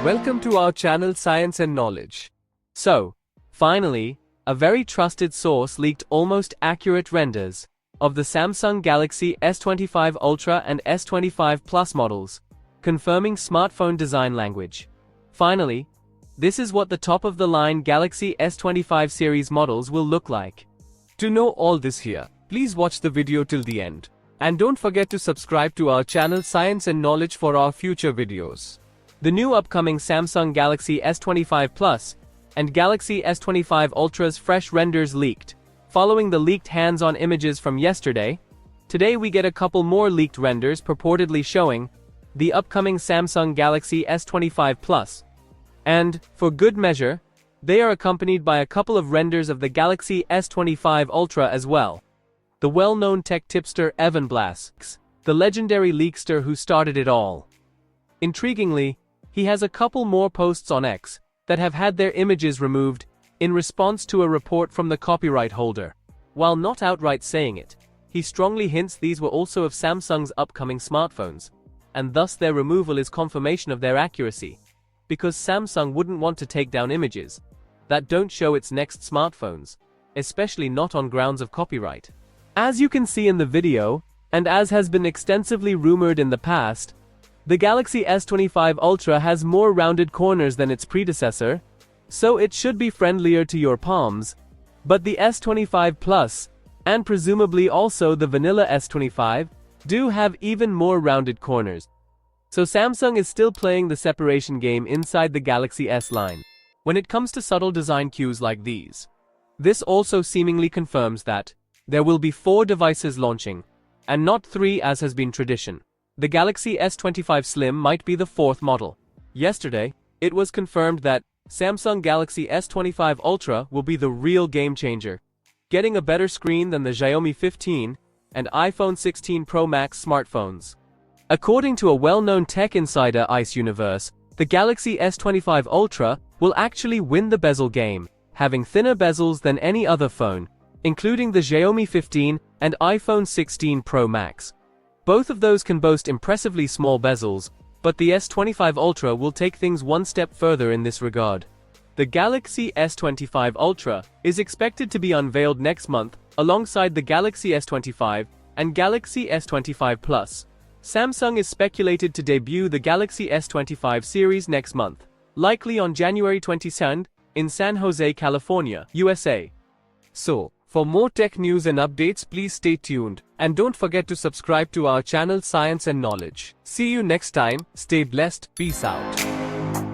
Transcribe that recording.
Welcome to our channel Science and Knowledge. So, finally, a very trusted source leaked almost accurate renders of the Samsung Galaxy S25 Ultra and S25 Plus models, confirming smartphone design language. Finally, this is what the top-of-the-line Galaxy S25 series models will look like. To know all this here, please watch the video till the end. And don't forget to subscribe to our channel Science and Knowledge for our future videos. The new upcoming Samsung Galaxy S25 Plus and Galaxy S25 Ultra's fresh renders leaked. Following the leaked hands-on images from yesterday, today we get a couple more leaked renders purportedly showing the upcoming Samsung Galaxy S25 Plus. And, for good measure, they are accompanied by a couple of renders of the Galaxy S25 Ultra as well. The well-known tech tipster Evan Blass, the legendary leakster who started it all. Intriguingly, he has a couple more posts on X that have had their images removed in response to a report from the copyright holder. While not outright saying it, he strongly hints these were also of Samsung's upcoming smartphones, and thus their removal is confirmation of their accuracy, because Samsung wouldn't want to take down images that don't show its next smartphones, especially not on grounds of copyright. As you can see in the video, and as has been extensively rumored in the past, the Galaxy S25 Ultra has more rounded corners than its predecessor, so it should be friendlier to your palms, but the S25 Plus, and presumably also the vanilla S25, do have even more rounded corners. So Samsung is still playing the separation game inside the Galaxy S line when it comes to subtle design cues like these. This also seemingly confirms that there will be 4 devices launching, and not 3 as has been tradition. The Galaxy S25 Slim might be the 4th model. Yesterday, it was confirmed that Samsung Galaxy S25 Ultra will be the real game changer, getting a better screen than the Xiaomi 15 and iPhone 16 Pro Max smartphones. According to a well-known tech insider Ice Universe, the Galaxy S25 Ultra will actually win the bezel game, having thinner bezels than any other phone, including the Xiaomi 15 and iPhone 16 Pro Max. Both of those can boast impressively small bezels, but the S25 Ultra will take things one step further in this regard. The Galaxy S25 Ultra is expected to be unveiled next month alongside the Galaxy S25 and Galaxy S25 Plus. Samsung is speculated to debut the Galaxy S25 series next month, likely on January 22nd in San Jose, California, USA. So, for more tech news and updates, please stay tuned, and don't forget to subscribe to our channel Science and Knowledge. See you next time, stay blessed, peace out.